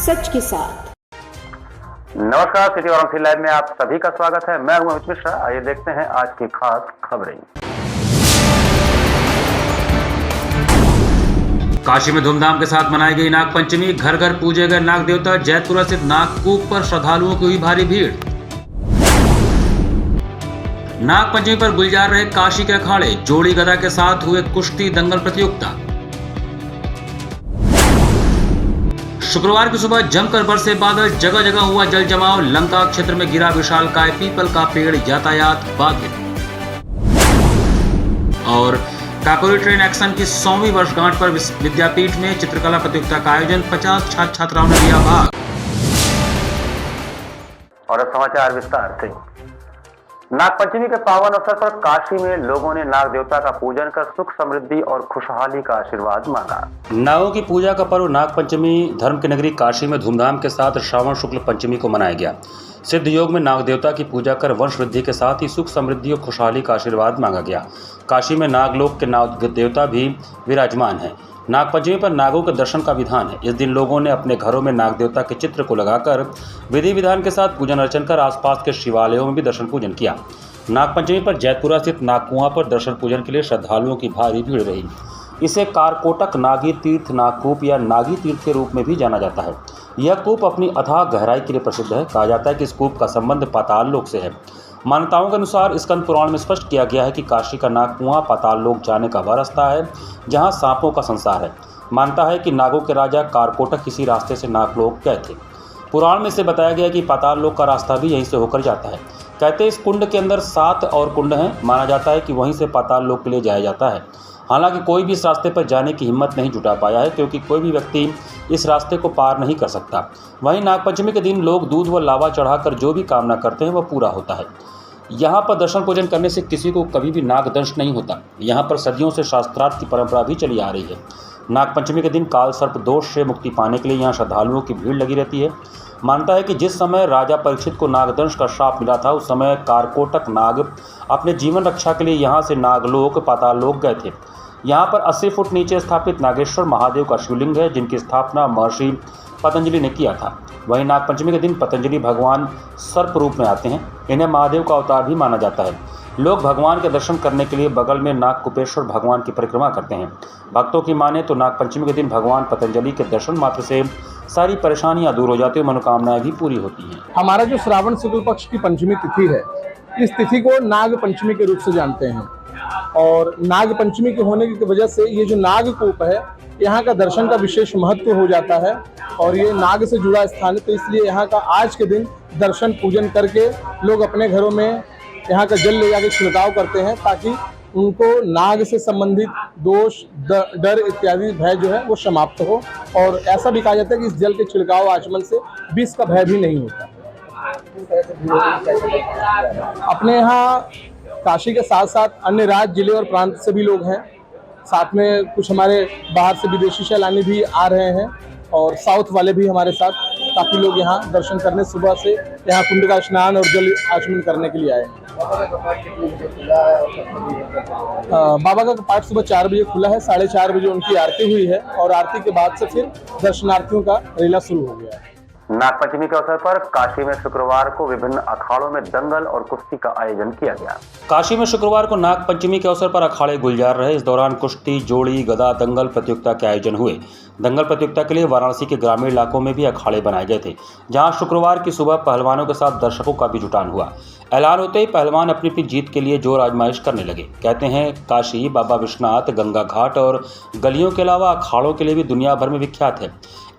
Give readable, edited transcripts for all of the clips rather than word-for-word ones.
सच के साथ। नमस्कार, सिटी वाराणसी लाइव में आप सभी का स्वागत है। मैं हूं अमित मिश्रा। आइए देखते हैं आज की खास खबरें। काशी में धूमधाम के साथ मनाई गई नागपंचमी। घर घर पूजे गए नाग देवता। जैतपुरा स्थित नागकूप पर श्रद्धालुओं की हुई भारी भीड़। नागपंचमी पर गुलजार रहे काशी के अखाड़े। जोड़ी गदा के साथ हुए कुश्ती दंगल प्रतियोगिता। शुक्रवार की सुबह जमकर बरसे बादल। जगह जगह हुआ जल जमाव। लंका क्षेत्र में गिरा विशालकाय पीपल का पेड़। यातायात बाधित। और काकोरी ट्रेन एक्शन की 100वीं वर्षगांठ पर विद्यापीठ में चित्रकला प्रतियोगिता का आयोजन। 50 छात्र छात्राओं ने लिया भाग। और अब समाचार विस्तार से। नागपंचमी के पावन अवसर पर काशी में लोगों ने नाग देवता का पूजन कर सुख समृद्धि और खुशहाली का आशीर्वाद मांगा। नागों की पूजा का पर्व नागपंचमी धर्म की नगरी काशी में धूमधाम के साथ श्रावण शुक्ल पंचमी को मनाया गया। सिद्ध योग में नाग देवता की पूजा कर वंश वृद्धि के साथ ही सुख समृद्धि और खुशहाली का आशीर्वाद मांगा गया। काशी में नागलोक के नाग देवता भी विराजमान हैं। नागपंचमी पर नागों के दर्शन का विधान है। इस दिन लोगों ने अपने घरों में नाग देवता के चित्र को लगाकर विधि विधान के साथ पूजन अर्चन कर आसपास के शिवालयों में भी दर्शन पूजन किया। नागपंचमी पर जैतपुरा स्थित नागकुआं पर दर्शन पूजन के लिए श्रद्धालुओं की भारी भीड़ रही। इसे कारकोटक नागी तीर्थ नागकूप या नागी तीर्थ के रूप में भी जाना जाता है। यह कूप अपनी अथाह गहराई के लिए प्रसिद्ध है। कहा जाता है कि इस कूप का संबंध पाताल लोक से है। मान्यताओं के अनुसार स्कंद पुराण में स्पष्ट किया गया है कि काशी का नागकुआं पाताल लोक जाने का वह रास्ता है जहां सांपों का संसार है। मानता है कि नागों के राजा कारकोटक किसी रास्ते से नागलोक गए थे। पुराण में से बताया गया कि पाताल लोक का रास्ता भी यहीं से होकर जाता है। कहते इस कुंड के अंदर 7 और कुंड हैं। माना जाता है कि वहीं से पाताल लोक के लिए जाया जाता है। हालांकि कोई भी इस रास्ते पर जाने की हिम्मत नहीं जुटा पाया है, क्योंकि कोई भी व्यक्ति इस रास्ते को पार नहीं कर सकता। वहीं नागपंचमी के दिन लोग दूध व लावा चढ़ाकर जो भी कामना करते हैं वह पूरा होता है। यहाँ पर दर्शन पूजन करने से किसी को कभी भी नागदंश नहीं होता। यहाँ पर सदियों से शास्त्रार्थ की परंपरा भी चली आ रही है। नागपंचमी के दिन काल सर्प दोष से मुक्ति पाने के लिए यहाँ श्रद्धालुओं की भीड़ लगी रहती है। मानता है कि जिस समय राजा परीक्षित को नागदंश का श्राप मिला था, उस समय कारकोटक नाग अपने जीवन रक्षा के लिए यहाँ से नागलोक पाताल लोक गए थे। यहाँ पर 80 फुट नीचे स्थापित नागेश्वर महादेव का शिवलिंग है, जिनकी स्थापना महर्षि पतंजलि ने किया था। वहीं नागपंचमी के दिन पतंजलि भगवान सर्प रूप में आते हैं। इन्हें महादेव का अवतार भी माना जाता है। लोग भगवान के दर्शन करने के लिए बगल में नागकुपेश्वर भगवान की परिक्रमा करते हैं। भक्तों की माने तो नागपंचमी के दिन भगवान पतंजलि के दर्शन मात्र से सारी परेशानियां दूर हो जाती है, मनोकामनाएं भी पूरी होती हैं। हमारा जो श्रावण शुक्ल पक्ष की पंचमी तिथि है, इस तिथि को नाग पंचमी के रूप से जानते हैं। और नाग पंचमी के होने की वजह से ये जो नागकूप है, यहाँ का दर्शन का विशेष महत्व हो जाता है। और ये नाग से जुड़ा स्थान है, तो इसलिए यहाँ का आज के दिन दर्शन पूजन करके लोग अपने घरों में यहाँ का जल ले जाकर छिड़काव करते हैं, ताकि उनको नाग से संबंधित दोष डर इत्यादि भय जो है वो समाप्त हो। और ऐसा भी कहा जाता है कि इस जल के छिड़काव आचमन से विष का भय भी नहीं होता। अपने यहाँ काशी के साथ साथ अन्य राज्य जिले और प्रांत से भी लोग हैं। साथ में कुछ हमारे बाहर से विदेशी सैलानी भी आ रहे हैं और साउथ वाले भी हमारे साथ काफ़ी लोग यहाँ दर्शन करने सुबह से यहाँ कुंड का स्नान और जल आचमन करने के लिए आए हैं। बाबा का कपाट सुबह 4 बजे खुला है। 4:30 बजे उनकी आरती हुई है और आरती के बाद से फिर दर्शनार्थियों का रेला शुरू हो गया है। नागपंचमी के अवसर पर काशी में शुक्रवार को विभिन्न अखाड़ों में दंगल और कुश्ती का आयोजन किया गया। काशी में शुक्रवार को नागपंचमी के अवसर पर अखाड़े गुलजार रहे। इस दौरान कुश्ती, जोड़ी गदा दंगल प्रतियोगिता के आयोजन हुए। दंगल प्रतियोगिता के लिए वाराणसी के ग्रामीण इलाकों में भी अखाड़े बनाए गए थे, जहां शुक्रवार की सुबह पहलवानों के साथ दर्शकों का भी जुटान हुआ। ऐलान होते ही पहलवान अपनी अपनी जीत के लिए जोर आजमाइश करने लगे। कहते हैं काशी बाबा विश्वनाथ, गंगा घाट और गलियों के अलावा अखाड़ों के लिए भी दुनिया भर में विख्यात है।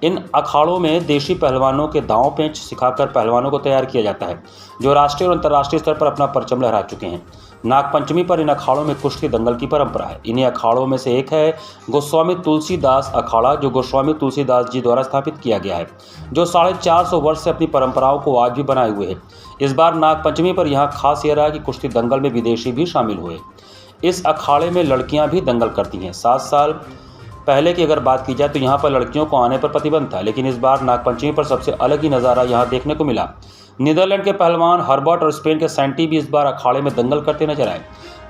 इन अखाड़ों में देशी पहलवानों के दांव पेंच सिखाकर पहलवानों को तैयार किया जाता है, जो राष्ट्रीय और अंतर्राष्ट्रीय स्तर पर अपना परचम लहरा चुके हैं। नागपंचमी पर इन अखाड़ों में कुश्ती दंगल की परंपरा है। इन्हीं अखाड़ों में से एक है गोस्वामी तुलसीदास अखाड़ा, जो गोस्वामी तुलसीदास जी द्वारा स्थापित किया गया है, जो 450 वर्ष से अपनी परंपराओं को आज भी बनाए हुए है। इस बार नागपंचमी पर यहाँ खास यह रहा कि कुश्ती दंगल में विदेशी भी शामिल हुए। इस अखाड़े में लड़कियां भी दंगल करती हैं। 7 साल पहले की अगर बात की जाए तो यहाँ पर लड़कियों को आने पर प्रतिबंध था, लेकिन इस बार नागपंचमी पर सबसे अलग ही नज़ारा यहाँ देखने को मिला। नीदरलैंड के पहलवान हर्बर्ट और स्पेन के सैंटी भी इस बार अखाड़े में दंगल करते नजर आए।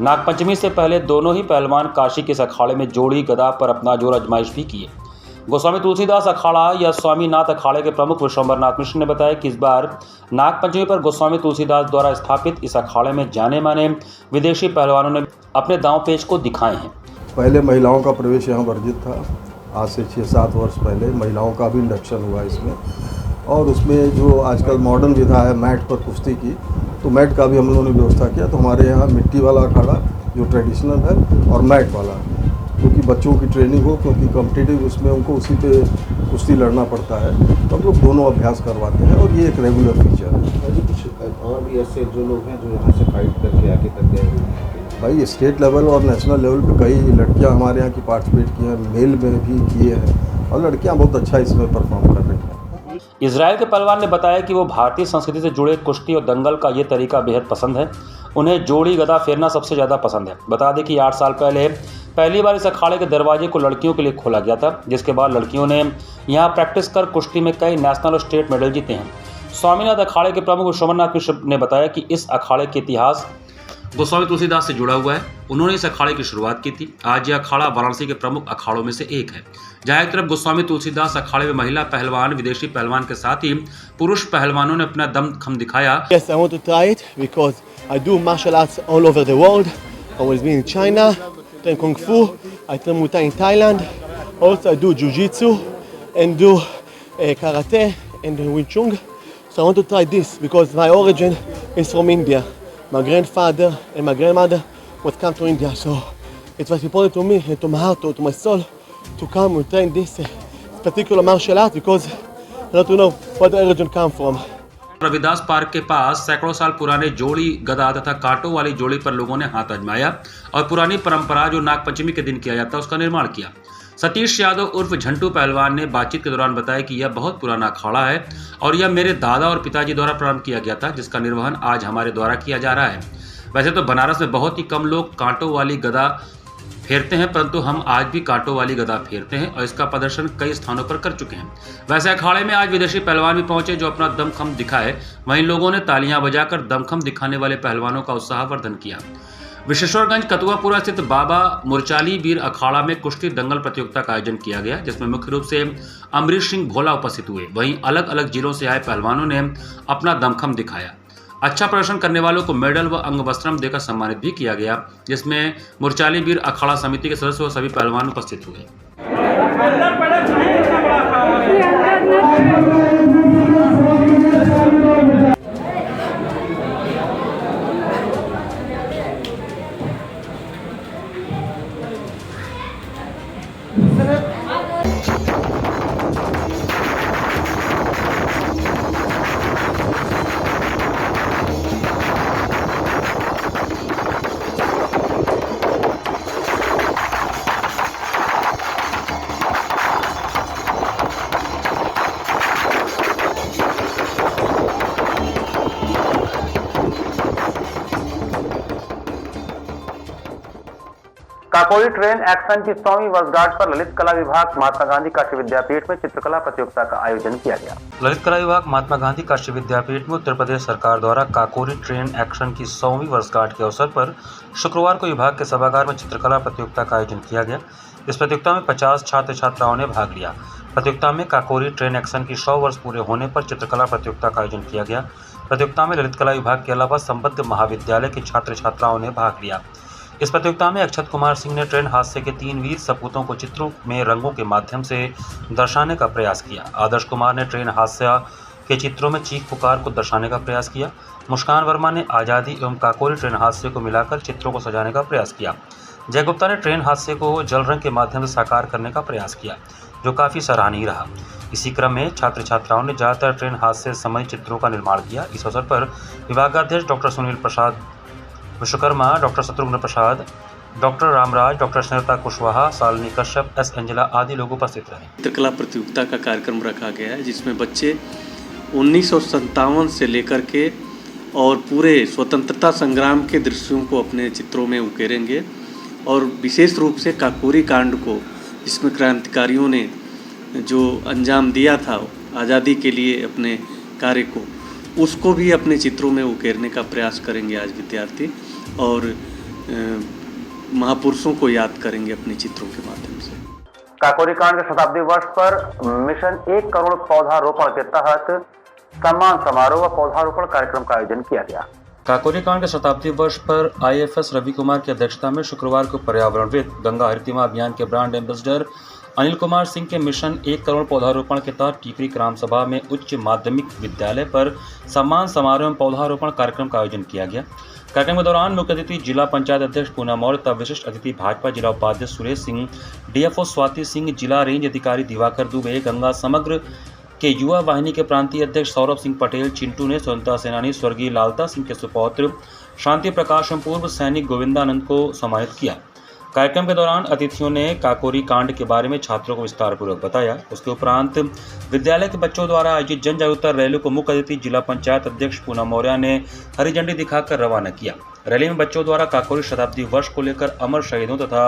नागपंचमी से पहले दोनों ही पहलवान काशी के इस अखाड़े में जोड़ी गदा पर अपना जोर आजमाइश भी किए। गोस्वामी तुलसीदास अखाड़ा या स्वामीनाथ अखाड़े के प्रमुख विश्वंभरनाथ मिश्र ने बताया कि इस बार नागपंचमी पर गोस्वामी तुलसीदास द्वारा स्थापित इस अखाड़े में जाने माने विदेशी पहलवानों ने अपने दांव पेच को दिखाए हैं। पहले महिलाओं का प्रवेश यहाँ वर्जित था। आज से 6-7 वर्ष पहले महिलाओं का भी इंडक्शन हुआ इसमें, और उसमें जो आजकल मॉडर्न विधा है मैट पर कुश्ती की, तो मैट का भी हम लोगों ने व्यवस्था किया। तो हमारे यहाँ मिट्टी वाला अखाड़ा जो ट्रेडिशनल है और मैट वाला, क्योंकि बच्चों की ट्रेनिंग हो, क्योंकि कॉम्पिटिटिव उसमें उनको उसी पे कुश्ती लड़ना पड़ता है, तो हम लोग दोनों अभ्यास करवाते हैं और ये एक रेगुलर फीचर है। कुछ और भी ऐसे जो लोग हैं जो यहाँ से फाइट करके आगे तक गए हुए हैं? भाई स्टेट लेवल और नेशनल लेवल पे कई लड़कियां हमारे यहाँ की पार्टिसिपेट की हैं, मेल में भी किए हैं, और लड़कियां बहुत अच्छा इसमें परफॉर्म कर रही हैं। इजराइल के पहलवान ने बताया कि वो भारतीय संस्कृति से जुड़े कुश्ती और दंगल का ये तरीका बेहद पसंद है। उन्हें जोड़ी गदा फेरना सबसे ज़्यादा पसंद है। बता दें कि 8 साल पहले पहली बार इस अखाड़े के दरवाजे को लड़कियों के लिए खोला गया था, जिसके बाद लड़कियों ने यहाँ प्रैक्टिस कर कुश्ती में कई नेशनल और स्टेट मेडल जीते हैं। स्वामीनाथ अखाड़े के प्रमुख विश्वंभरनाथ मिश्र ने बताया कि इस अखाड़े के इतिहास गोस्वामी तुलसीदास से जुड़ा हुआ है। उन्होंने इस अखाड़े की शुरुआत की थी। आज यह अखाड़ा वाराणसी के प्रमुख अखाड़ों में से एक है, जहाँ एक तरफ गोस्वामी तुलसीदास अखाड़े में महिला पहलवान, विदेशी पहलवान के साथ ही पुरुष पहलवानों ने अपना दमखम दिखाया। Yes, I want to try it because I do martial arts all over the world. I was been in China, train Kung Fu, I train Muay Thai in Thailand. Also I do Jiu-Jitsu and do Karate and Wing Chun. So I want to try this because my origin is from India. My grandfather and my grandmother would come to India, so it was important to me and to my heart, to my soul, to come and train this particular martial art because I want to know where the origin come from. Ravidas park के पास सैकड़ों साल पुराने जोड़ी गदा तथा कांटों वाली जोड़ी पर लोगों ने हाथ आजमाया और पुरानी परंपरा जो नागपंचमी के दिन किया जाता है उसका निर्माण किया। सतीश यादव उर्फ झंटू पहलवान ने बातचीत के दौरान बताया कि यह बहुत पुराना अखाड़ा है और यह मेरे दादा और पिताजी द्वारा प्रारंभ किया गया था, जिसका निर्वहन आज हमारे द्वारा किया जा रहा है। वैसे तो बनारस में बहुत ही कम लोग कांटों वाली गदा फेरते हैं, परंतु हम आज भी कांटों वाली गदा फेरते हैं और इसका प्रदर्शन कई स्थानों पर कर चुके हैं। वैसे अखाड़े में आज विदेशी पहलवान भी पहुंचे जो अपना दमखम दिखाए। वहीं लोगों ने तालियां बजाकर दमखम दिखाने वाले पहलवानों का उत्साहवर्धन किया। विश्वेश्वरगंज कतुआपुरा स्थित बाबा मुरचाली वीर अखाड़ा में कुश्ती दंगल प्रतियोगिता का आयोजन किया गया, जिसमें मुख्य रूप से अमरीश सिंह भोला उपस्थित हुए। वहीं अलग अलग जिलों से आए पहलवानों ने अपना दमखम दिखाया। अच्छा प्रदर्शन करने वालों को मेडल व अंग वस्त्रम देकर सम्मानित भी किया गया, जिसमें मुरचाली वीर अखाड़ा समिति के सदस्य व सभी पहलवान उपस्थित हुए। काकोरी ट्रेन एक्शन की 100वीं वर्षगांठ पर ललित कला विभाग महात्मा गांधी काशी विद्यापीठ में चित्रकला प्रतियोगिता का आयोजन किया गया। ललित कला विभाग महात्मा गांधी काशी विद्यापीठ में उत्तर प्रदेश सरकार द्वारा काकोरी ट्रेन एक्शन की 100वीं वर्षगांठ के अवसर पर शुक्रवार को विभाग के सभागार में चित्रकला प्रतियोगिता का आयोजन किया गया। इस प्रतियोगिता में 50 छात्र छात्राओं ने भाग लिया। प्रतियोगिता में काकोरी ट्रेन एक्शन की 100 वर्ष पूरे होने पर चित्रकला प्रतियोगिता का आयोजन किया गया। प्रतियोगिता में ललित कला विभाग के अलावा संबद्ध महाविद्यालय के छात्र छात्राओं ने भाग लिया। इस प्रतियोगिता में अक्षत कुमार सिंह ने ट्रेन हादसे के 3 वीर सपूतों को चित्रों में रंगों के माध्यम से दर्शाने का प्रयास किया। आदर्श कुमार ने ट्रेन हादसा के चित्रों में चीख पुकार को दर्शाने का प्रयास किया। मुस्कान वर्मा ने आज़ादी एवं काकोरी ट्रेन हादसे को मिलाकर चित्रों को सजाने का प्रयास किया। जय गुप्ता ने ट्रेन हादसे को जल रंग के माध्यम से साकार करने का प्रयास किया, जो काफ़ी सराहनीय रहा। इसी क्रम में छात्र छात्राओं ने ज़्यादातर ट्रेन हादसे से संबंधित चित्रों का निर्माण किया। इस अवसर पर विभागाध्यक्ष doctor Sunil Prasad Vishwakarma, doctor Shatrughan Prasad, doctor Ramraj, doctor Snehta Kushwaha, Shalini Kashyap, S Angela आदि लोग उपस्थित रहे। चित्रकला प्रतियोगिता का कार्यक्रम रखा गया है, जिसमें बच्चे 1957 से लेकर के और पूरे स्वतंत्रता संग्राम के दृश्यों को अपने चित्रों में उकेरेंगे और विशेष रूप से काकोरी कांड को, जिसमें क्रांतिकारियों ने जो अंजाम दिया था आज़ादी के लिए अपने कार्य को, उसको भी अपने चित्रों में उकेरने का प्रयास करेंगे आज विद्यार्थी और महापुरुषों को याद करेंगे अपने चित्रों के माध्यम से। काकोरी कांड के शताब्दी वर्ष पर मिशन 1 करोड़ पौधारोपण के तहत सम्मान समारोह व पौधारोपण कार्यक्रम का आयोजन किया गया। काकोरी कांड के शताब्दी वर्ष पर IAFS रवि कुमार की अध्यक्षता में शुक्रवार को पर्यावरणविद गंगा हरितिमा अभियान के ब्रांड एम्बेसडर अनिल कुमार सिंह के मिशन 1 करोड़ पौधारोपण के तहत टीकरी ग्राम सभा में उच्च माध्यमिक विद्यालय पर सम्मान समारोह में पौधारोपण कार्यक्रम का आयोजन किया गया। कार्यक्रम के दौरान मुख्य अतिथि जिला पंचायत अध्यक्ष पूनम मौर्य तथा विशिष्ट अतिथि भाजपा जिला उपाध्यक्ष सुरेश सिंह, DFO स्वाति सिंह, जिला रेंज अधिकारी दिवाकर दुबे, गंगा समग्र के युवा वाहिनी के प्रांतीय अध्यक्ष सौरभ सिंह पटेल चिंटू ने स्वतंत्रता सेनानी स्वर्गीय लालता सिंह के सुपौत्र शांति प्रकाश एवं पूर्व सैनिक गोविंदानंद को सम्मानित किया। कार्यक्रम के दौरान अतिथियों ने काकोरी कांड के बारे में छात्रों को विस्तार पूर्वक बताया। उसके उपरांत विद्यालय के बच्चों द्वारा आयोजित जन जागरूकता रैली को मुख्य अतिथि जिला पंचायत अध्यक्ष पूनम मौर्य ने हरी झंडी दिखाकर रवाना किया। रैली में बच्चों द्वारा काकोरी शताब्दी वर्ष को लेकर अमर शहीदों तथा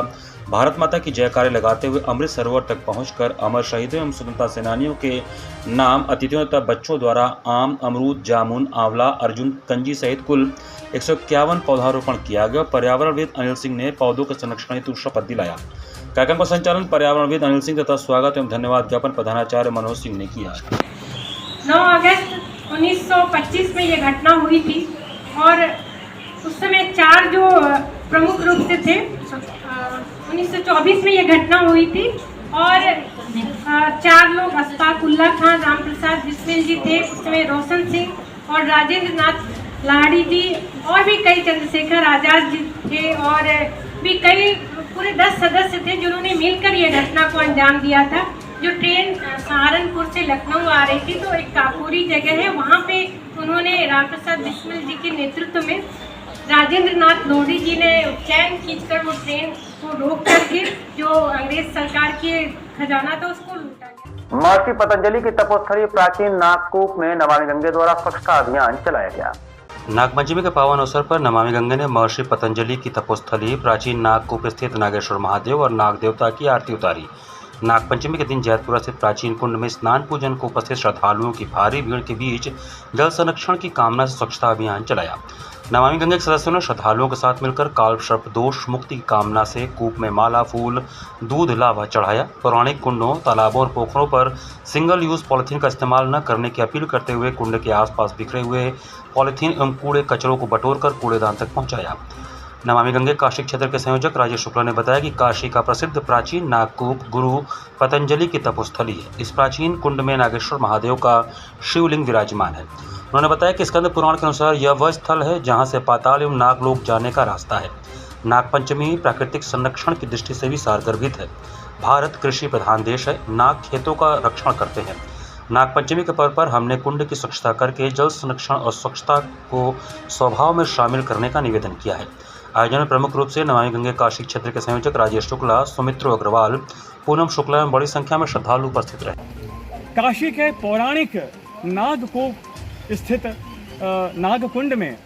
भारत माता की जयकारे लगाते हुए अमृत सरोवर तक पहुंचकर अमर शहीदों एवं स्वतंत्रता सेनानियों के नाम अतिथियों तथा बच्चों द्वारा आम, अमरूद, जामुन, आंवला, अर्जुन, कंजी सहित कुल 151 पौधारोपण किया गया। पर्यावरणविद अनिल सिंह ने पौधों के संरक्षण हेतु शपथ दिलाया। कार्यक्रम का संचालन पर्यावरणविद अनिल सिंह तथा स्वागत एवं धन्यवाद ज्ञापन प्रधानाचार्य मनोज सिंह ने किया। 9 अगस्त 1925 में ये घटना हुई थी और उस समय 4 जो प्रमुख रूप से थे। 1924 में ये घटना हुई थी और 4 लोग अशफाकुल्ला खान, राम प्रसाद बिस्मिल जी थे, उस समय रोशन सिंह और राजेंद्र नाथ लाड़ी जी और भी कई, चंद्रशेखर आजाद जी थे और भी कई, पूरे 10 सदस्य थे जिन्होंने मिलकर ये घटना को अंजाम दिया था। जो ट्रेन सहारनपुर से लखनऊ आ रही थी तो एक काकोरी जगह है, वहाँ पे उन्होंने राम प्रसाद बिस्मिल जी के नेतृत्व में राजेंद्र नाथ लोधी जी ने चैन खींचकर वो ट्रेन को रोक करके जो अंग्रेज सरकार के खजाना था उसको लूटा गया। महर्षि पतंजलि की तपोस्थली प्राचीन नागकूप में नमामि गंगे द्वारा स्वच्छता अभियान चलाया गया। नागपंचमी के पावन अवसर पर नमामि गंगे ने महर्षि पतंजलि की तपोस्थली प्राचीन नागकूप स्थित नागेश्वर महादेव और नाग देवता की आरती उतारी। नागपंचमी के दिन जैतपुरा स्थित प्राचीन कुंड में स्नान पूजन को उपस्थित श्रद्धालुओं की भारी भीड़ के बीच जल संरक्षण की कामना से स्वच्छता अभियान चलाया। नमामि गंगे के सदस्यों ने श्रद्धालुओं के साथ मिलकर काल सर्प दोष मुक्ति की कामना से कूप में माला, फूल, दूध, लावा चढ़ाया। पौराणिक कुंडों, तालाबों और पोखरों पर सिंगल यूज पॉलिथीन का इस्तेमाल न करने की अपील करते हुए कुंड के आसपास बिखरे हुए पॉलिथीन एवं कूड़े कचरों को बटोरकर कूड़ेदान तक पहुंचाया। नमामि गंगे काशी क्षेत्र के संयोजक राजेश शुक्ला ने बताया कि काशी का प्रसिद्ध प्राचीन नागकूप गुरु पतंजलि की तपोस्थली है। इस प्राचीन कुंड में नागेश्वर महादेव का शिवलिंग विराजमान है। उन्होंने बताया कि स्कंद पुराण के अनुसार यह वह स्थल है जहां से पाताल एवं नागलोक जाने का रास्ता है। नागपंचमी प्राकृतिक संरक्षण की दृष्टि से भी सारगर्भित है। भारत कृषि प्रधान देश है, नाग खेतों का रक्षण करते हैं। नागपंचमी के पर्व पर हमने कुंड की स्वच्छता करके जल संरक्षण और स्वच्छता को स्वभाव में शामिल करने का निवेदन किया है। आयोजन में प्रमुख रूप से नमामि गंगे काशी क्षेत्र के संयोजक राजेश शुक्ला, सुमित्रो अग्रवाल, पूनम शुक्ला एवं बड़ी संख्या में श्रद्धालु उपस्थित रहे। काशी के पौराणिक नागकूप स्थित नागकुंड में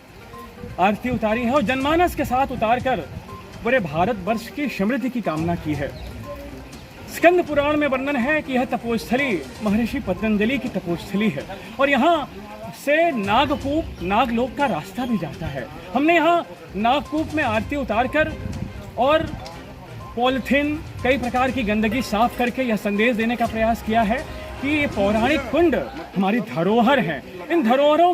आरती उतारी है और जनमानस के साथ उतारकर पूरे भारतवर्ष की समृद्धि की कामना की है। स्कंद पुराण में वर्णन है कि यह तपोस्थली महर्षि पतंजलि की तपोस्थली है और यहाँ से नागकूप, नागलोक का रास्ता भी जाता है। हमने यहाँ नागकूप में आरती उतारकर और पॉलिथीन, कई प्रकार की गंदगी साफ करके यह संदेश देने का प्रयास किया है कि ये पौराणिक कुंड हमारी धरोहर हैं। इन धरोहरों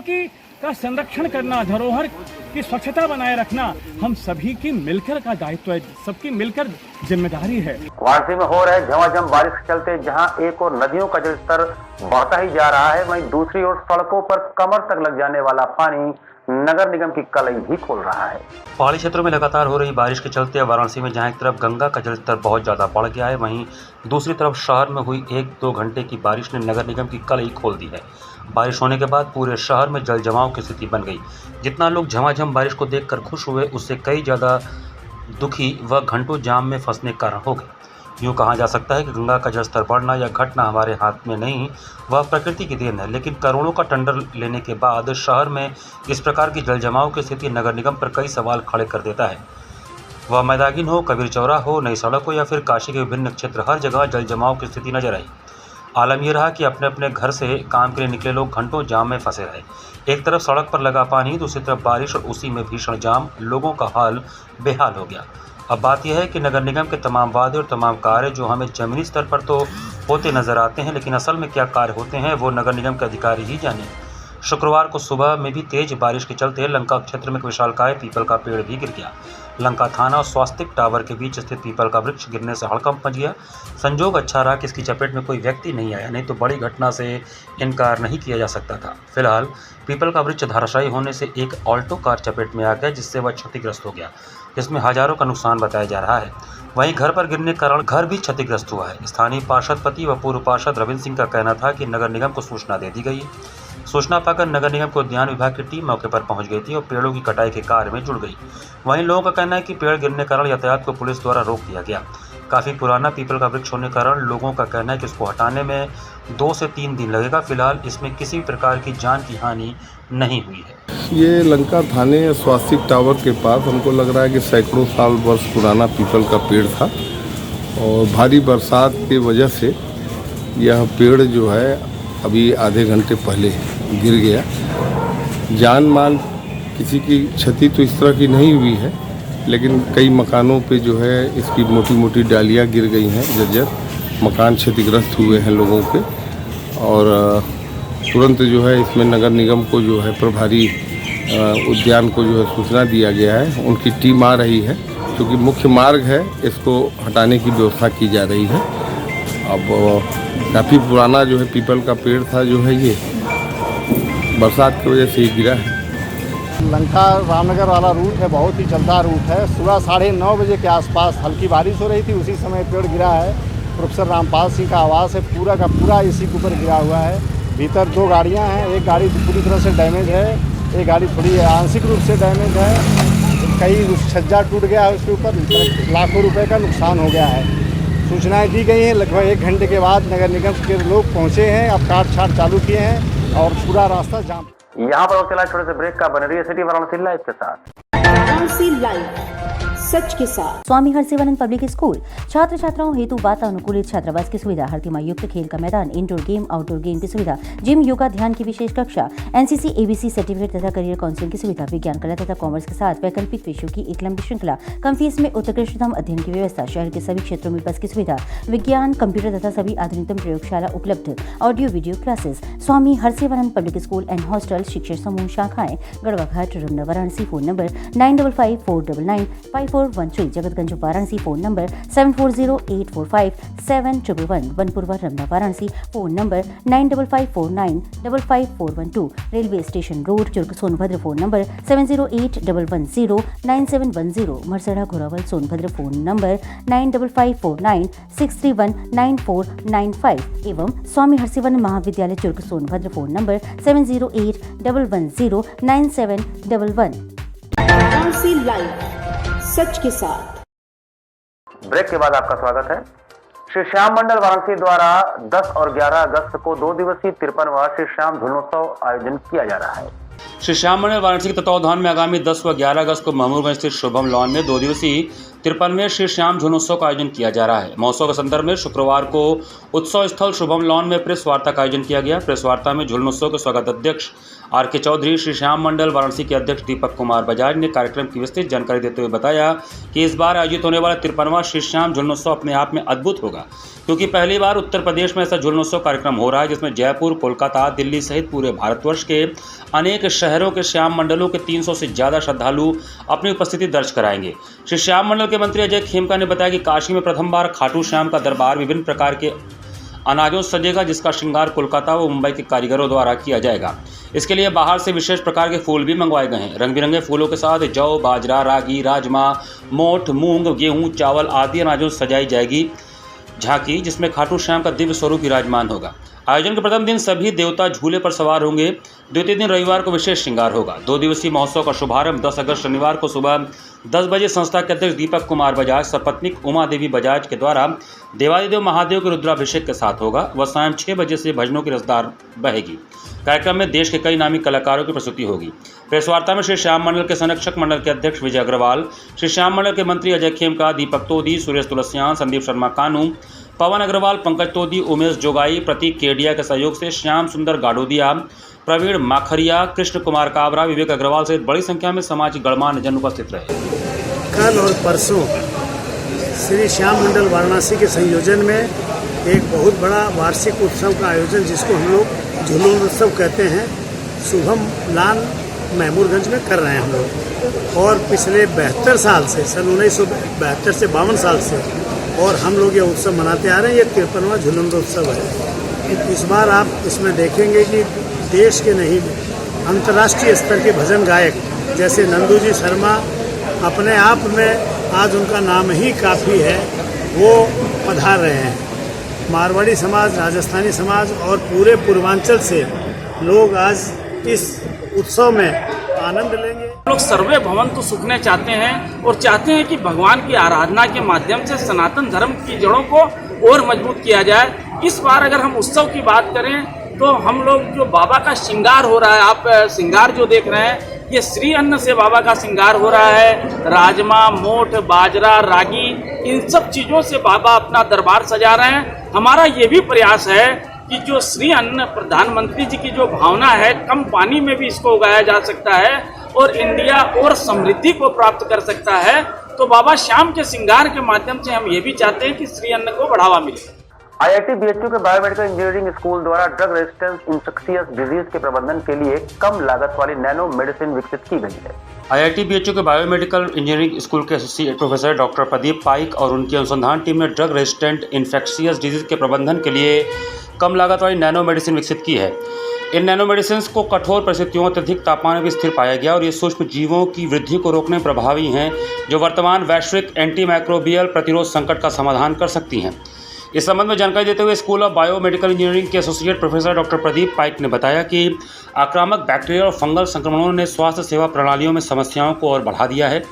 का संरक्षण करना, धरोहर की स्वच्छता बनाए रखना हम सभी की मिलकर का दायित्व है, सबकी मिलकर जिम्मेदारी है। वाराणसी में हो रहे झमाझम बारिश के चलते जहां एक और नदियों का जलस्तर बढ़ता ही जा रहा है, वहीं दूसरी ओर सड़कों पर कमर तक लग जाने वाला पानी नगर निगम की कलई भी खोल रहा है। पहाड़ी क्षेत्रों में लगातार हो रही बारिश के चलते वाराणसी में जहां एक तरफ गंगा का जलस्तर बहुत ज़्यादा बढ़ गया है, वहीं दूसरी तरफ शहर में हुई 1-2 घंटे की बारिश ने नगर निगम की कलई खोल दी है। बारिश होने के बाद पूरे शहर में जल जमाव की स्थिति बन गई। जितना लोग झमाझम बारिश को देखकर खुश हुए, उससे कई ज़्यादा दुखी व घंटों जाम में फंसने के कारण हो गए। यूँ कहा जा सकता है कि गंगा का जलस्तर बढ़ना या घटना हमारे हाथ में नहीं, वह प्रकृति की देन है। लेकिन करोड़ों का टेंडर लेने के बाद शहर में इस प्रकार की जल जमाव की स्थिति नगर निगम पर कई सवाल खड़े कर देता है। वह मैदागिन हो, कबीर चौरा हो, नई सड़क हो या फिर काशी के विभिन्न क्षेत्र, हर जगह जल जमाव की स्थिति नजर आई। आलम यह रहा कि अपने अपने घर से काम के लिए निकले लोग घंटों जाम में फंसे रहे। एक तरफ सड़क पर लगा पानी, दूसरी तरफ बारिश और उसी में भीषण जाम, लोगों का हाल बेहाल हो गया। अब बात यह है कि नगर निगम के तमाम वादे और तमाम कार्य जो हमें जमीनी स्तर पर तो होते नजर आते हैं, लेकिन असल में क्या कार्य होते हैं वो नगर निगम के अधिकारी ही जाने। शुक्रवार को सुबह में भी तेज बारिश के चलते लंका क्षेत्र में एक विशालकाय पीपल का पेड़ भी गिर गया। लंका थाना और स्वास्तिक टावर के बीच स्थित पीपल का वृक्ष गिरने से हड़कंप मच गया। संजोग अच्छा रहा कि इसकी चपेट में कोई व्यक्ति नहीं आया, नहीं तो बड़ी घटना से इनकार नहीं किया जा सकता था। फिलहाल पीपल का वृक्ष धराशायी होने से एक ऑल्टो कार चपेट में आ गया, जिससे वह क्षतिग्रस्त हो गया, जिसमें हजारों का नुकसान बताया जा रहा है। वहीं घर पर गिरने के कारण घर भी क्षतिग्रस्त हुआ है। स्थानीय पार्षद पति व पूर्व पार्षद रविंद्र सिंह का कहना था कि नगर निगम को सूचना दे दी गई। सूचना पाकर नगर निगम के उद्यान विभाग की टीम मौके पर पहुंच गई थी और पेड़ों की कटाई के कार्य में जुड़ गई। वहीं लोगों का कहना है कि पेड़ गिरने के कारण यातायात को पुलिस द्वारा रोक दिया गया। काफ़ी पुराना पीपल का वृक्ष होने के कारण लोगों का कहना है कि इसको हटाने में 2 से 3 दिन लगेगा। फिलहाल इसमें किसी भी प्रकार की जान की हानि नहीं हुई है। ये लंका थाने स्वास्तिक टावर के पास हमको लग रहा है कि सैकड़ों साल वर्ष पुराना पीपल का पेड़ था और भारी बरसात की वजह से यह पेड़ जो है अभी आधे घंटे पहले गिर गया। जान माल किसी की क्षति तो इस तरह की नहीं हुई है, लेकिन कई मकानों पे जो है इसकी मोटी मोटी डालियाँ गिर गई हैं, जर्जर मकान क्षतिग्रस्त हुए हैं लोगों के। और तुरंत जो है इसमें नगर निगम को जो है प्रभारी उद्यान को जो है सूचना दिया गया है। उनकी टीम आ रही है, क्योंकि मुख्य मार्ग है, इसको हटाने की व्यवस्था की जा रही है। अब काफ़ी पुराना जो है पीपल का पेड़ था, जो है ये बरसात की वजह से ही गिरा है। लंका रामनगर वाला रूट है, बहुत ही चलता रूट है। सुबह 9:30 बजे के आसपास हल्की बारिश हो रही थी, उसी समय पेड़ गिरा है। प्रोफेसर रामपाल सिंह का आवास है, पूरा का पूरा इसी के ऊपर गिरा हुआ है। भीतर 2 गाड़ियां हैं, एक गाड़ी पूरी तरह से डैमेज है, एक गाड़ी थोड़ी आंशिक रूप से डैमेज है। कई छज्जा टूट गया है, उसके ऊपर लाखों रुपए का नुकसान हो गया है। सूचनाएं दी गई हैं। लगभग 1 घंटे के बाद नगर निगम के लोग पहुँचे हैं, अब काट छाट चालू किए हैं और पूरा रास्ता जाम। यहाँ पर चला छोटे से ब्रेक का बन रही है सिटी वाराणसी लाइव के साथ। वाराणसी लाइव सच के साथ। स्वामी हरसिवानंद पब्लिक स्कूल छात्र छात्राओं हेतु वातानुकूलित छात्रावास की सुविधा, हर तिमाही युक्त खेल का मैदान, इंडोर गेम आउटडोर गेम की सुविधा, जिम, योगा, ध्यान की विशेष कक्षा, एनसीसी एबीसी सर्टिफिकेट तथा करियर काउंसलिंग की सुविधा, विज्ञान कला तथा कॉमर्स के साथ वैकल्पिक विषयों की एक लंबी श्रृंखला, कम फीस में उत्कृष्टतम अध्ययन की व्यवस्था, शहर के सभी क्षेत्रों में बस की सुविधा, विज्ञान, कंप्यूटर तथा सभी आधुनिकतम प्रयोगशाला उपलब्ध, audio video classes. Swami Harsivanand public school and hostel, शिक्षण समूह शाखाएं Garhwa Ghat, Ramna, Varanasi. Phone number 9554995413, Jagatganj Varanasi. Phone number 7408457111, Vanpurwa, Ramna, Varanasi. Phone number 9554955412, railway station road, Churk, Sonbhadra. Phone number 7081109710, Marsara, Ghorawal, Sonbhadra. Phone number 955496319495 एवं स्वामी हरसिवानंद महाविद्यालय, Churk, Sonbhadra. Phone number 7081109711। Varanasi live सच के साथ। ब्रेक के बाद आपका स्वागत है। श्री श्याम मंडल वाराणसी द्वारा 10 और 11 अगस्त को 2 दिवसीय 53वां श्री श्याम झूलोत्सव आयोजन किया जा रहा है। श्री श्याम मंडल वाराणसी के तत्वावधान में आगामी 10 व 11 अगस्त को महमूदगंज स्थित शुभम लॉन में 2 दिवसीय 53वें श्री श्याम झूलोत्सव का आयोजन किया जा रहा है। महोत्सव के संदर्भ में शुक्रवार को उत्सव स्थल शुभम लॉन में प्रेस वार्ता का आयोजन किया गया। प्रेस वार्ता में झूलोत्सव के स्वागत अध्यक्ष आर.के. चौधरी, श्री श्याम मंडल वाराणसी के अध्यक्ष दीपक कुमार बजाज ने कार्यक्रम की विस्तृत जानकारी देते हुए बताया कि इस बार आयोजित होने वाला 53वां श्री श्याम झूलोत्सव अपने आप में अद्भुत होगा, क्योंकि पहली बार उत्तर प्रदेश में ऐसा झूलोत्सव कार्यक्रम हो रहा है जिसमें जयपुर, कोलकाता, दिल्ली सहित पूरे भारतवर्ष के अनेक शहरों के श्याम मंडलों के 300 से ज़्यादा श्रद्धालु अपनी उपस्थिति दर्ज कराएंगे। श्री श्याम मंडल के मंत्री अजय खेमका ने बताया कि काशी में प्रथम बार खाटू श्याम का दरबार विभिन्न प्रकार के अनाजों से सजेगा, जिसका श्रृंगार कोलकाता व मुंबई के कारीगरों द्वारा किया जाएगा। इसके लिए बाहर से विशेष प्रकार के फूल भी मंगवाए गए हैं। रंग बिरंगे फूलों के साथ जौ, बाजरा, रागी, राजमा, मोठ, मूंग, गेहूं, चावल आदि अनाजों से सजाई जाएगी झांकी, जिसमें खाटू श्याम का दिव्य स्वरूप विराजमान होगा। आयोजन के प्रथम दिन सभी देवता झूले पर सवार होंगे। द्वितीय दिन रविवार को विशेष श्रृंगार होगा। 2 दिवसीय महोत्सव का शुभारंभ 10 अगस्त शनिवार को सुबह 10 बजे संस्था के अध्यक्ष दीपक कुमार बजाज, सपत्नीक उमा देवी बजाज के द्वारा देवादिदेव महादेव के रुद्राभिषेक के साथ होगा। वह शाम 6 बजे से भजनों की रसदार बहेगी। कार्यक्रम में देश के कई नामी कलाकारों की प्रस्तुति होगी। प्रेस वार्ता में श्री श्याम मंडल के संरक्षक मंडल के अध्यक्ष विजय अग्रवाल, श्री श्याम मंडल के मंत्री अजय खेमका, दीपक तोदी, सुरेश तुलसियान, संदीप शर्मा कानू, पवन अग्रवाल, पंकज तोदी, उमेश जोगाई, प्रतीक केडिया के सहयोग से श्याम सुंदर गाडोदिया, प्रवीण माखरिया, कृष्ण कुमार काबरा, विवेक अग्रवाल सहित बड़ी संख्या में समाज के गणमान्य जन उपस्थित रहे। कल और परसों श्री श्याम मंडल वाराणसी के संयोजन में एक बहुत बड़ा वार्षिक उत्सव का आयोजन, जिसको हम लोग झूलन उत्सव कहते हैं, शुभम लान महमूदगंज में कर रहे हैं हम लोग। और पिछले 72 साल से, सन 1972 से 52 साल से और हम लोग ये उत्सव मनाते आ रहे हैं। ये 53वां झूलन उत्सव है। इस बार आप इसमें देखेंगे कि देश के नहीं, अंतर्राष्ट्रीय स्तर के भजन गायक जैसे नंदू जी शर्मा, अपने आप में आज उनका नाम ही काफ़ी है, वो पधार रहे हैं। मारवाड़ी समाज, राजस्थानी समाज और पूरे पूर्वांचल से लोग आज इस उत्सव में आनंद लेंगे। लोग सर्वे भवन्तु सुखने चाहते हैं और चाहते हैं कि भगवान की आराधना के माध्यम से सनातन धर्म की जड़ों को और मजबूत किया जाए। इस बार अगर हम उत्सव की बात करें तो हम लोग जो बाबा का श्रृंगार हो रहा है, आप श्रृंगार जो देख रहे हैं, ये श्री अन्न से बाबा का श्रृंगार हो रहा है। राजमा, मोठ, बाजरा, रागी, इन सब चीज़ों से बाबा अपना दरबार सजा रहे हैं। हमारा ये भी प्रयास है कि जो श्री अन्न प्रधानमंत्री जी की जो भावना है, कम पानी में भी इसको उगाया जा सकता है और इंडिया और समृद्धि को प्राप्त कर सकता है। तो बाबा श्याम के श्रृंगार के माध्यम से हम ये भी चाहते हैं कि श्री अन्न को बढ़ावा मिले। IIT BHU के बायोमेडिकल इंजीनियरिंग स्कूल द्वारा ड्रग रेजिस्टेंस इंफेक्शियस डिजीज के प्रबंधन के लिए कम लागत वाली नैनो मेडिसिन विकसित की गई है। IIT BHU के बायोमेडिकल इंजीनियरिंग स्कूल के एसोसिएट प्रोफेसर डॉक्टर प्रदीप पाइक और उनकी अनुसंधान टीम ने ड्रग रेजिस्टेंट इन्फेक्शियस डिजीज के प्रबंधन के लिए कम लागत वाली नैनो मेडिसिन विकसित की है। इन नैनो मेडिसिन को कठोर परिस्थितियों अत्यधिक तापमान में भी स्थिर पाया गया और ये सूक्ष्म जीवों की वृद्धि को रोकने में प्रभावी हैं, जो वर्तमान वैश्विक एंटीमाइक्रोबियल प्रतिरोध संकट का समाधान कर सकती हैं। इस संबंध में जानकारी देते हुए स्कूल ऑफ बायोमेडिकल इंजीनियरिंग के एसोसिएट प्रोफेसर डॉक्टर प्रदीप पाइक ने बताया कि आक्रामक बैक्टीरियल और फंगल संक्रमणों ने स्वास्थ्य सेवा प्रणालियों में समस्याओं को और बढ़ा दिया है,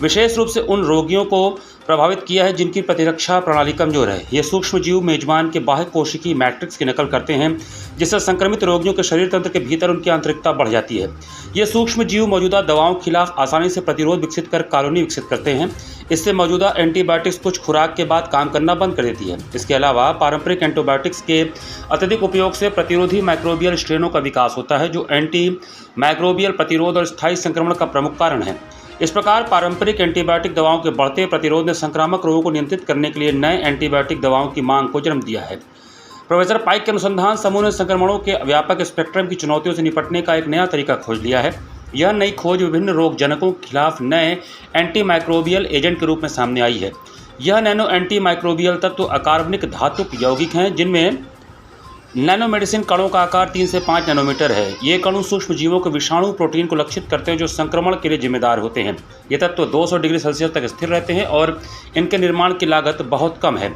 विशेष रूप से उन रोगियों को प्रभावित किया है जिनकी प्रतिरक्षा प्रणाली कमजोर है। ये सूक्ष्म जीव मेजबान के बाह्य कोशिकीय मैट्रिक्स की नकल करते हैं, जिससे संक्रमित रोगियों के शरीर तंत्र के भीतर उनकी आंतरिकता बढ़ जाती है। ये सूक्ष्म जीव मौजूदा दवाओं के खिलाफ आसानी से प्रतिरोध विकसित कर कॉलोनी विकसित करते हैं। इससे मौजूदा एंटीबायोटिक्स कुछ खुराक के बाद काम करना बंद कर देती है। इसके अलावा पारंपरिक एंटीबायोटिक्स के अत्यधिक उपयोग से प्रतिरोधी माइक्रोबियल स्ट्रेनों का विकास होता है, जो एंटी माइक्रोबियल प्रतिरोध और स्थायी संक्रमण का प्रमुख कारण है। इस प्रकार पारंपरिक एंटीबायोटिक दवाओं के बढ़ते प्रतिरोध ने संक्रामक रोगों को नियंत्रित करने के लिए नए एंटीबायोटिक दवाओं की मांग को जन्म दिया है। प्रोफेसर पाइक के अनुसंधान समूह ने संक्रमणों के व्यापक स्पेक्ट्रम की चुनौतियों से निपटने का एक नया तरीका खोज लिया है। यह नई खोज विभिन्न रोग जनकों के खिलाफ नए एंटीमाइक्रोबियल एजेंट के रूप में सामने आई है। यह नैनो एंटीमाइक्रोबियल तत्व अकार्बनिक धातुक यौगिक हैं, जिनमें नैनो मेडिसिन कणों का आकार 3 से 5 नैनोमीटर है। ये कणु सूक्ष्म जीवों के विषाणु प्रोटीन को लक्षित करते हैं, जो संक्रमण के लिए जिम्मेदार होते हैं। ये तत्व 200 डिग्री सेल्सियस तक स्थिर रहते हैं और इनके निर्माण की लागत बहुत कम है।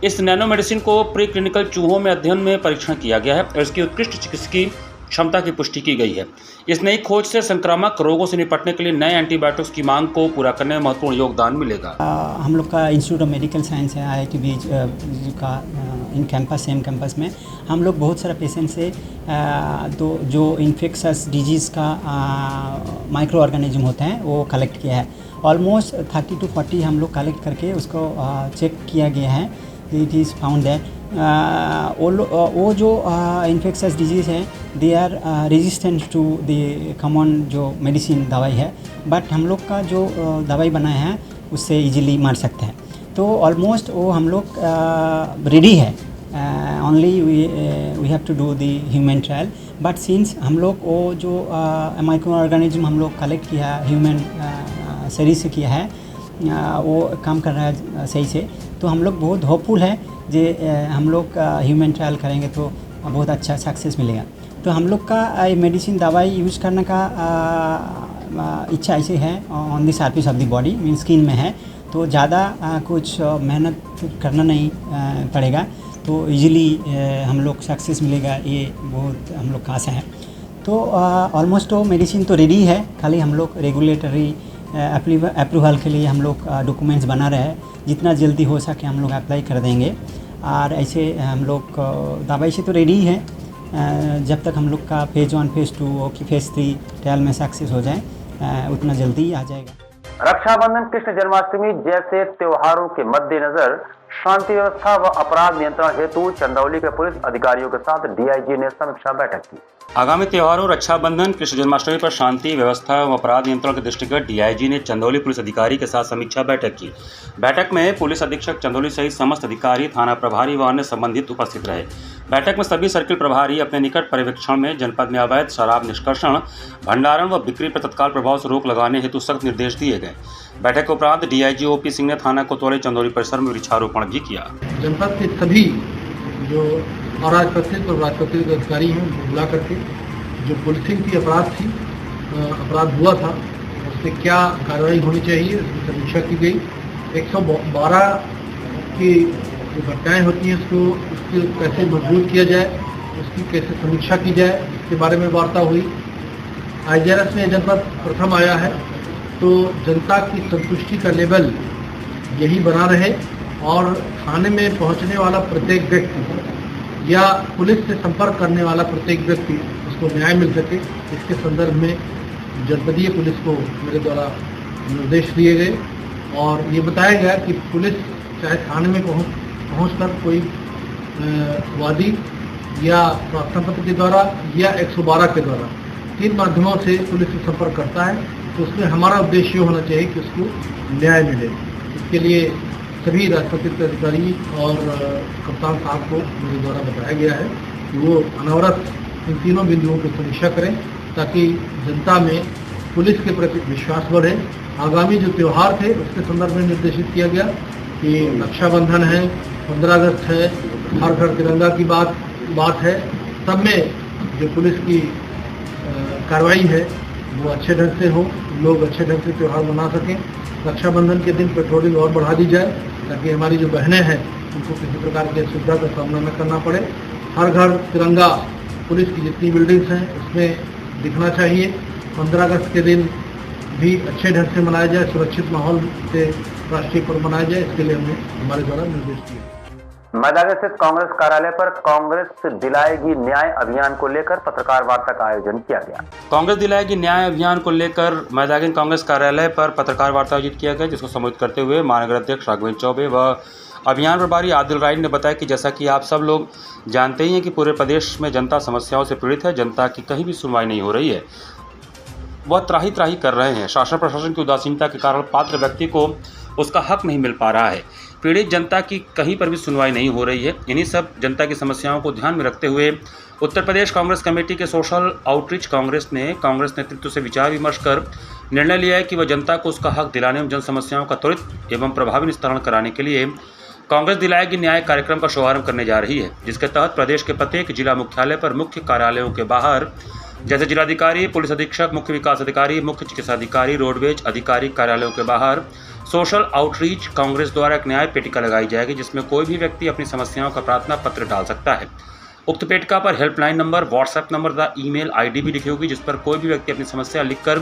इस नैनो मेडिसिन को प्री क्लिनिकल चूहों में अध्ययन में परीक्षण किया गया है और इसकी उत्कृष्ट चिकित्सकीय क्षमता की पुष्टि की गई है। इस नई खोज से संक्रामक रोगों से निपटने के लिए नए एंटीबायोटिक्स की मांग को पूरा करने में महत्वपूर्ण योगदान मिलेगा। हम लोग का इंस्टीट्यूट ऑफ मेडिकल साइंस है, IIT BHU का इन कैंपस, सेम कैंपस में हम लोग बहुत सारा पेशेंट से तो जो इन्फेक्शस डिजीज़ का माइक्रो ऑर्गेनिज्म होते हैं वो कलेक्ट किया है। ऑलमोस्ट 30 to 40 हम लोग कलेक्ट करके उसको चेक किया गया है। इट इज़ फाउंड दैट वो जो इन्फेक्शस डिजीज़ है, they are resistant to the common जो मेडिसिन दवाई है, बट हम लोग का जो दवाई बनाया है उससे इजीली मार सकते हैं। तो ऑलमोस्ट वो हम लोग रेडी है। Only we have to do the human trial, but since हम लोग वो जो माइक्रो ऑर्गेनिज्म हम लोग कलेक्ट किया ह्यूमन शरीर से किया है, वो काम कर रहा है सही से, तो हम लोग बहुत होपफुल है जे हम लोग ह्यूमन ट्रायल करेंगे तो बहुत अच्छा सक्सेस मिलेगा। तो हम लोग का मेडिसिन दवाई यूज़ करने का इच्छा ऐसे है on the surface of the body, mean skin में है, तो ज़्यादा कुछ मेहनत करना नहीं पड़ेगा, तो इजीली हम लोग सक्सेस मिलेगा, ये बहुत हम लोग का आशा है। तो ऑलमोस्ट वो मेडिसिन तो रेडी है, खाली हम लोग रेगुलेटरी अप्रूवल के लिए हम लोग डॉक्यूमेंट्स बना रहे हैं। जितना जल्दी हो सके हम लोग अप्लाई कर देंगे। और ऐसे हम लोग दवाई से तो रेडी है, जब तक हम लोग का फेज़ 1 फेज़ 2 की फेज़ 3 ट्रायल में सक्सेस हो जाए उतना जल्दी आ जाएगा। रक्षाबंधन, कृष्ण जन्माष्टमी जैसे त्योहारों के मद्देनजर शांति व्यवस्था व अपराध नियंत्रण हेतु चंदौली के पुलिस अधिकारियों के साथ डीआईजी ने समीक्षा बैठक की। आगामी त्योहारों रक्षाबंधन, कृष्ण जन्माष्टमी पर शांति व्यवस्था एवं अपराध नियंत्रण के दृष्टिगत डीआईजी ने चंदौली पुलिस अधिकारी के साथ समीक्षा बैठक की। बैठक में पुलिस अधीक्षक चंदौली सहित समस्त अधिकारी, थाना प्रभारी व अन्य संबंधित उपस्थित रहे। बैठक में सभी सर्किल प्रभारी अपने निकट पर्यवेक्षण में जनपद में अवैध शराब निष्कर्षण, भंडारण व बिक्री पर तत्काल प्रभाव से रोक लगाने हेतु सख्त निर्देश दिए गए। बैठक के उपरांत डीआईजी ओपी सिंह ने थाना कोतवाली चंदौली परिसर में वृक्षारोपण भी किया। जनपद के सभी जो अराजपत्रित और राजपत्रित अधिकारी हैं बुला करके जो पुलिसिंग की अपराध हुआ था उस पर क्या कार्रवाई होनी चाहिए उसकी समीक्षा की गई। 112 की जो घटनाएँ होती हैं उसको कैसे मजबूत किया जाए, उसकी कैसे समीक्षा की जाए, इसके बारे में वार्ता हुई। IGRS में जनपद प्रथम आया है तो जनता की संतुष्टि का लेवल यही बना रहे और थाने में पहुंचने वाला प्रत्येक व्यक्ति या पुलिस से संपर्क करने वाला प्रत्येक व्यक्ति उसको न्याय मिल सके, इसके संदर्भ में जनपदीय पुलिस को मेरे द्वारा निर्देश दिए गए और ये बताया गया कि पुलिस चाहे थाने में पहुंचकर कोई वादी या प्रार्थना पत्र के द्वारा या 112 के द्वारा 3 माध्यमों से पुलिस से संपर्क करता है तो उसमें हमारा उद्देश्य होना चाहिए कि उसको न्याय मिले। इसके लिए सभी राजपत्रित अधिकारी और कप्तान साहब को मेरे द्वारा बताया गया है कि वो अनवरत इन तीनों बिंदुओं की समीक्षा करें ताकि जनता में पुलिस के प्रति विश्वास बढ़े। आगामी जो त्यौहार थे उसके संदर्भ में निर्देशित किया गया कि रक्षाबंधन है, 15 अगस्त है, हर घर तिरंगा की बात है, सब में जो पुलिस की कार्रवाई है वो अच्छे ढंग से हो, लोग अच्छे ढंग से त्यौहार मना सकें। रक्षाबंधन के दिन पेट्रोलिंग और बढ़ा दी जाए ताकि हमारी जो बहनें हैं उनको किसी प्रकार की असुविधा का सामना न करना पड़े। हर घर तिरंगा पुलिस की जितनी बिल्डिंग्स हैं उसमें दिखना चाहिए। 15 अगस्त के दिन भी अच्छे ढंग से मनाया जाए, सुरक्षित माहौल से राष्ट्रीय पर्व मनाया जाए, इसके लिए हमने हमारे द्वारा निर्देश दिए। मैदान स्थित कांग्रेस कार्यालय पर कांग्रेस दिलाएगी न्याय अभियान को लेकर पत्रकार वार्ता का आयोजन किया गया। कांग्रेस दिलाएगी न्याय अभियान को लेकर मैदान कांग्रेस कार्यालय पर पत्रकार वार्ता आयोजित किया गया, जिसको संबोधित करते हुए महानगर अध्यक्ष राघवेंद्र चौबे व अभियान प्रभारी आदिल राय ने बताया कि जैसा कि आप सब लोग जानते ही हैं कि पूरे प्रदेश में जनता समस्याओं से पीड़ित है, जनता की कहीं भी सुनवाई नहीं हो रही है, वह त्राही त्राही कर रहे हैं। शासन प्रशासन की उदासीनता के कारण पात्र व्यक्ति को उसका हक नहीं मिल पा रहा है। पीड़ित जनता की कहीं पर भी सुनवाई नहीं हो रही है। इन्हीं सब जनता की समस्याओं को ध्यान में रखते हुए उत्तर प्रदेश कांग्रेस कमेटी के सोशल आउटरीच कांग्रेस नेतृत्व से विचार विमर्श कर निर्णय लिया है कि वह जनता को उसका हक दिलाने में जन समस्याओं का त्वरित एवं प्रभावी निस्तारण कराने के लिए कांग्रेस दिलाएगी न्याय कार्यक्रम का शुभारंभ करने जा रही है, जिसके तहत प्रदेश के प्रत्येक जिला मुख्यालय पर मुख्य कार्यालयों के बाहर जैसे जिलाधिकारी, पुलिस अधीक्षक, मुख्य विकास अधिकारी, मुख्य चिकित्सा अधिकारी, रोडवेज अधिकारी कार्यालयों के बाहर सोशल आउटरीच कांग्रेस द्वारा एक न्याय पेटिका लगाई जाएगी, जिसमें कोई भी व्यक्ति अपनी समस्याओं का प्रार्थना पत्र डाल सकता है। उक्त पेटिका पर हेल्पलाइन नंबर, व्हाट्सएप नंबर तथा ईमेल आईडी भी लिखी होगी, जिस पर कोई भी व्यक्ति अपनी समस्या लिखकर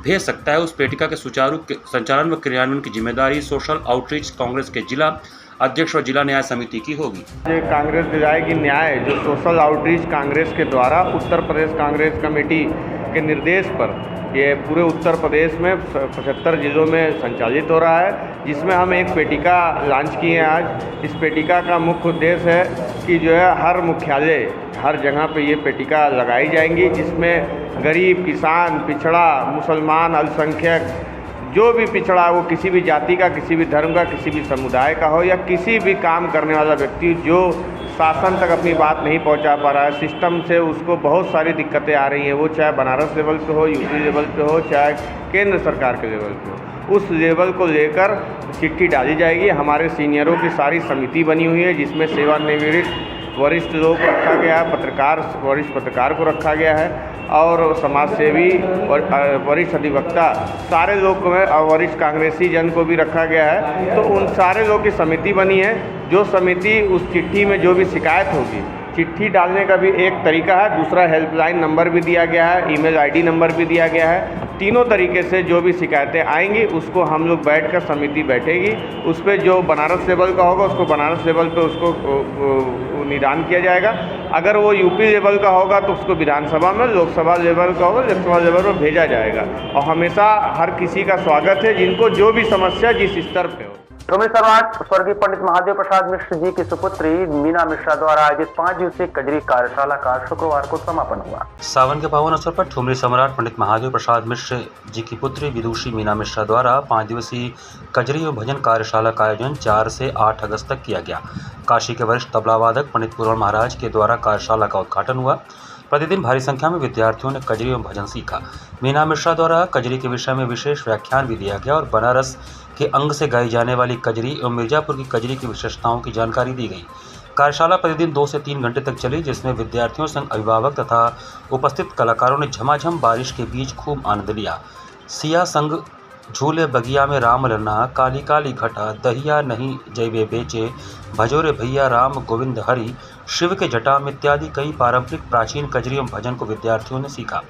भेज सकता है। उस पेटिका के सुचारू संचालन व क्रियान्वयन की जिम्मेदारी सोशल आउटरीच कांग्रेस के जिला अध्यक्ष और जिला न्याय समिति की होगी। कांग्रेस दिलाएगी न्याय जो सोशल आउटरीच कांग्रेस के द्वारा उत्तर प्रदेश कांग्रेस कमेटी के निर्देश पर ये पूरे उत्तर प्रदेश में 75 जिलों में संचालित हो रहा है, जिसमें हम एक पेटिका लॉन्च किए हैं आज। इस पेटिका का मुख्य उद्देश्य है कि जो है हर मुख्यालय, हर जगह पे ये पेटिका लगाई जाएंगी, जिसमें गरीब, किसान, पिछड़ा, मुसलमान, अल्पसंख्यक, जो भी पिछड़ा वो किसी भी जाति का, किसी भी धर्म का, किसी भी समुदाय का हो या किसी भी काम करने वाला व्यक्ति जो शासन तक अपनी बात नहीं पहुंचा पा रहा है, सिस्टम से उसको बहुत सारी दिक्कतें आ रही हैं, वो चाहे बनारस लेवल पे हो, यूपी लेवल पे हो, चाहे केंद्र सरकार के लेवल पे हो, उस लेवल को लेकर चिट्ठी डाली जाएगी। हमारे सीनियरों की सारी समिति बनी हुई है, जिसमें सेवानिवृत्त वरिष्ठ लोग रखा गया है, वरिष्ठ पत्रकार को रखा गया है और समाजसेवी और वरिष्ठ अधिवक्ता, सारे लोग को वरिष्ठ कांग्रेसी जन को भी रखा गया है। तो उन सारे लोग की समिति बनी है, जो समिति उस चिट्ठी में जो भी शिकायत होगी, चिट्ठी डालने का भी एक तरीका है, दूसरा हेल्पलाइन नंबर भी दिया गया है, ईमेल आईडी नंबर भी दिया गया है। तीनों तरीके से जो भी शिकायतें आएंगी उसको हम लोग बैठकर समिति बैठेगी, उस पर जो बनारस लेवल का होगा उसको बनारस लेवल पे उसको निदान किया जाएगा। अगर वो यूपी लेवल का होगा तो उसको विधानसभा में, लोकसभा लेवल का होगा लोकसभा लेवल पर भेजा जाएगा। और हमेशा हर किसी का स्वागत है जिनको जो भी समस्या जिस स्तर पे हो। ठुमरी सम्राट स्वर्गीय पंडित महादेव प्रसाद मिश्र जी की सुपुत्री मीना मिश्रा द्वारा आयोजित 5 दिवसीय कजरी कार्यशाला का शुक्रवार को समापन हुआ। सावन के पावन अवसर पर ठुमरी सम्राट पंडित महादेव प्रसाद मिश्र जी की पुत्री विदुषी मीना मिश्रा द्वारा 5 दिवसीय कजरी और भजन कार्यशाला का आयोजन 4 से 8 अगस्त तक किया गया। काशी के वरिष्ठ तबला वादक पंडित पूरण महाराज के द्वारा कार्यशाला का उद्घाटन हुआ। प्रतिदिन भारी संख्या में विद्यार्थियों ने कजरी एवं भजन सीखा। मीना मिश्रा द्वारा कजरी के विषय में विशेष व्याख्यान भी दिया गया और बनारस के अंग से गाई जाने वाली कजरी एवं मिर्जापुर की कजरी की विशेषताओं की जानकारी दी गई। कार्यशाला प्रतिदिन 2 से 3 घंटे तक चली, जिसमें विद्यार्थियों संग अभिभावक तथा उपस्थित कलाकारों ने झमाझम बारिश के बीच खूब आनंद लिया। सिया संग झूले बगिया में राम लन्ना, काली काली घटा, दहिया नहीं जैबे बेचे, भजोरे भैया राम गोविंद हरि, शिव के जटाम इत्यादि कई पारंपरिक प्राचीन कजरी एवं भजन को विद्यार्थियों ने सीखा।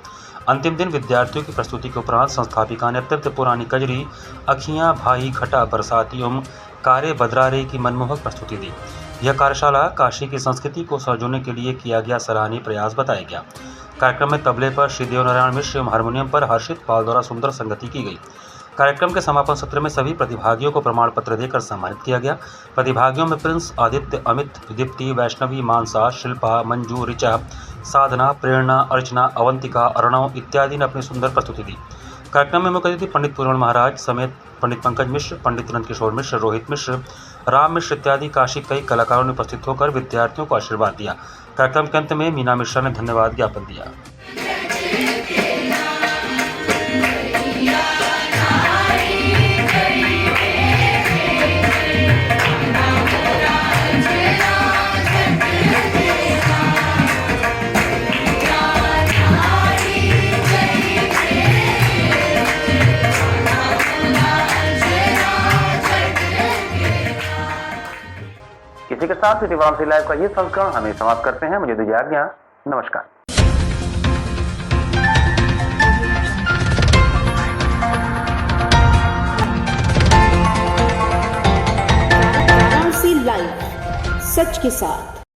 अंतिम दिन विद्यार्थियों की प्रस्तुति के उपरांत संस्थापिका ने अत्यंत पुरानी कजरी अखियाँ भाई घटा बरसाती एवं कारे बदरारे की मनमोहक प्रस्तुति दी। यह कार्यशाला काशी की संस्कृति को संजोने के लिए किया गया सराहनीय प्रयास बताया गया। कार्यक्रम में तबले पर श्री देवनारायण मिश्र एवं हारमोनियम पर हर्षित पाल द्वारा सुंदर संगति की गई। कार्यक्रम के समापन सत्र में सभी प्रतिभागियों को प्रमाण पत्र देकर सम्मानित किया गया। प्रतिभागियों में प्रिंस, आदित्य, अमित, दीप्ति, वैष्णवी, मानसा, शिल्पा, मंजू, ऋचा, साधना, प्रेरणा, अर्चना, अवंतिका, अर्णव इत्यादि ने अपनी सुंदर प्रस्तुति दी। कार्यक्रम में मुख्य अतिथि पंडित पूरण महाराज समेत पंडित पंकज मिश्र, पंडित नंद किशोर मिश्र, रोहित मिश्र, राम मिश्र इत्यादि काशी कई कलाकारों ने उपस्थित होकर विद्यार्थियों को आशीर्वाद दिया। कार्यक्रम के अंत में मीना मिश्रा ने धन्यवाद ज्ञापन दिया। इसी के साथ वाराणसी लाइव का ये संस्करण हमें समाप्त करते हैं। मुझे दीजिए आज्ञा। नमस्कार। वाराणसी लाइव, सच के साथ।